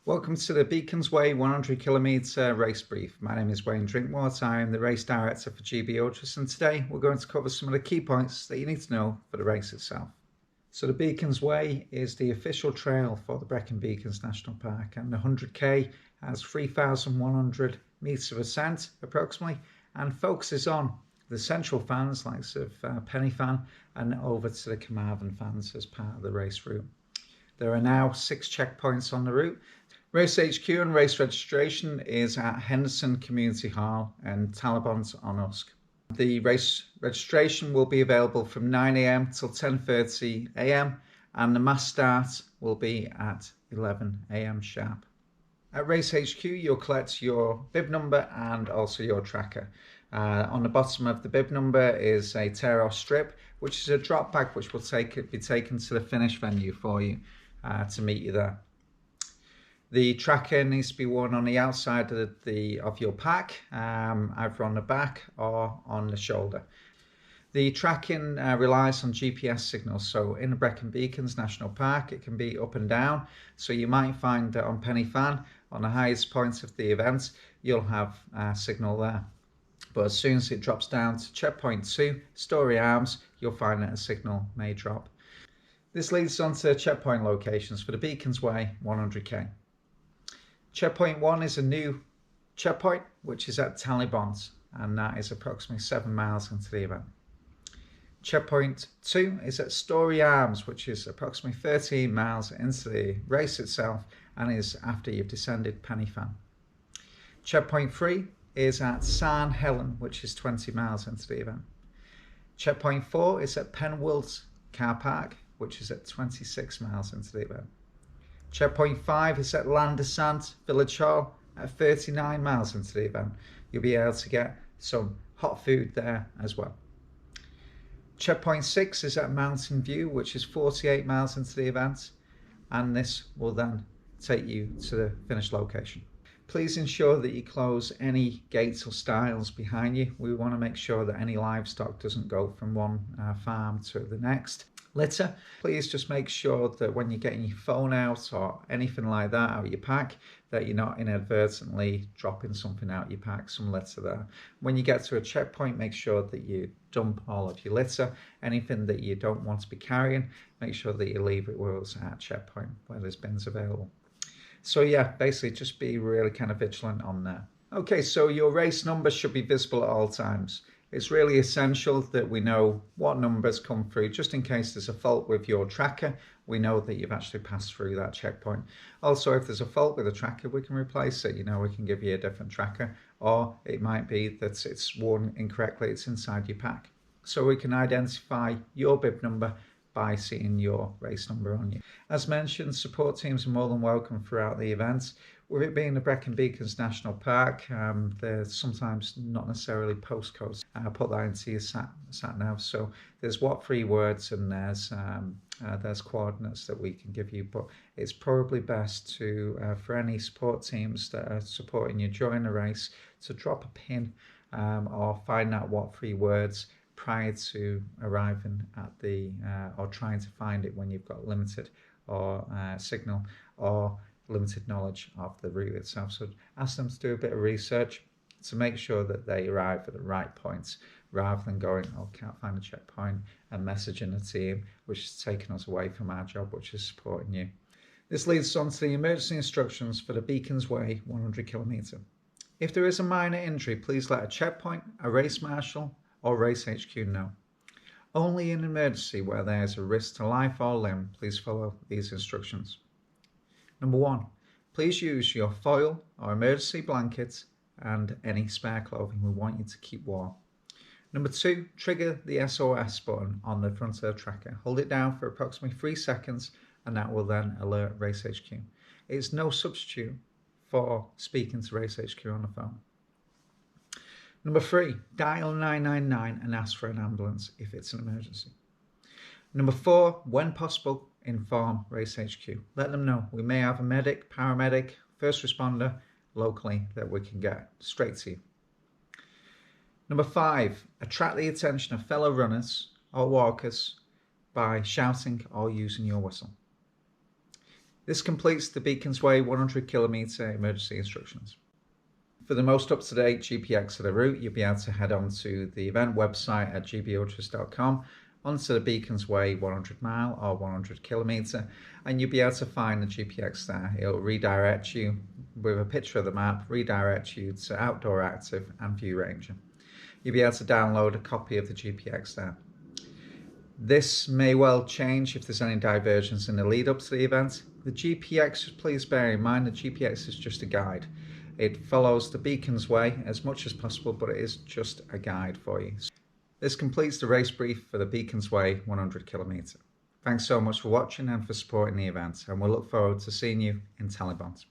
Welcome to the Beacons Way 100 kilometre race brief. My name is Wayne Drinkwater. I am the race director for GB Ultras, and today we're going to cover some of the key points that you need to know for the race itself. So the Beacons Way is the official trail for the Brecon Beacons National Park, and the 100k has 3,100 metres of ascent approximately, and focuses on the central fans like Penny Fan and over to the Carmarthen fans as part of the race route. There are now 6 checkpoints on the route. Race HQ and race registration is at Henderson Community Hall and Talybont-on-Usk. The race registration will be available from 9 AM till 10:30 AM and the mass start will be at 11 AM sharp. At Race HQ you'll collect your bib number and also your tracker. On the bottom of the bib number is a tear-off strip, which is a drop bag which will be taken to the finish venue for you to meet you there. The tracker needs to be worn on the outside of your pack, either on the back or on the shoulder. The tracking relies on GPS signals, so in the Brecon Beacons National Park it can be up and down, so you might find that on Penny Fan, on the highest point of the event, you'll have a signal there. But as soon as it drops down to checkpoint 2, Story Arms, you'll find that a signal may drop. This leads on to checkpoint locations for the Beacons Way 100k. Checkpoint 1 is a new checkpoint, which is at Talybont, and that is approximately 7 miles into the event. Checkpoint 2 is at Story Arms, which is approximately 13 miles into the race itself and is after you've descended Penny Fan. Checkpoint 3 is at San Helen, which is 20 miles into the event. Checkpoint 4 is at Penwills Car Park, which is at 26 miles into the event. Checkpoint 5 is at Landesant Village Hall at 39 miles into the event. You'll be able to get some hot food there as well. Checkpoint 6 is at Mountain View, which is 48 miles into the event, and this will then take you to the finish location. Please ensure that you close any gates or stiles behind you. We want to make sure that any livestock doesn't go from one farm to the next. Litter, please just make sure that when you're getting your phone out or anything like that out of your pack, that you're not inadvertently dropping something out of your pack, some litter there. When you get to a checkpoint, make sure that you dump all of your litter. Anything that you don't want to be carrying, make sure that you leave it with us at checkpoint where there's bins available. So yeah, basically just be really kind of vigilant on there. Okay, so your race number should be visible at all times. It's really essential that we know what numbers come through, just in case there's a fault with your tracker. We know that you've actually passed through that checkpoint. Also, if there's a fault with the tracker, we can replace it. We can give you a different tracker, or it might be that it's worn incorrectly, it's inside your pack. So we can identify your bib number by seeing your race number on you. As mentioned, support teams are more than welcome throughout the events. With it being the Brecon Beacons National Park, there's sometimes not necessarily postcodes. I'll put that into your sat nav. So there's what 3 words and there's coordinates that we can give you, but it's probably best to, for any support teams that are supporting you during the race, to drop a pin or find out what 3 words prior to arriving at the or trying to find it when you've got limited or signal or limited knowledge of the route itself. So ask them to do a bit of research to make sure that they arrive at the right points, rather than going, oh, can't find a checkpoint, and messaging the team, which is taking us away from our job, which is supporting you. This leads us on to the emergency instructions for the Beacons Way 100 kilometre. If there is a minor injury, please let a checkpoint, a race marshal or Race HQ know. Only in emergency where there is a risk to life or limb, please follow these instructions. Number 1, please use your foil or emergency blankets and any spare clothing we want you to keep warm. Number 2, trigger the SOS button on the front of the tracker. Hold it down for approximately 3 seconds and that will then alert Race HQ. It's no substitute for speaking to Race HQ on the phone. Number 3, dial 999 and ask for an ambulance if it's an emergency. Number 4, when possible, inform Race HQ. Let them know we may have a medic, paramedic, first responder locally that we can get straight to you. Number 5, attract the attention of fellow runners or walkers by shouting or using your whistle. This completes the Beacons Way 100 kilometre emergency instructions. For the most up-to-date GPX of the route, you'll be able to head on to the event website at gbultras.com, onto the Beacons Way 100 mile or 100 kilometre, and you'll be able to find the GPX there. It'll redirect you with a picture of the map, redirect you to Outdoor Active and View Ranger. You'll be able to download a copy of the GPX there. This may well change if there's any diversions in the lead up to the event. The GPX, please bear in mind, the GPX is just a guide. It follows the Beacons Way as much as possible, but it is just a guide for you. This completes the race brief for the Beacons Way 100 kilometre. Thanks so much for watching and for supporting the event, and we'll look forward to seeing you in Talybont.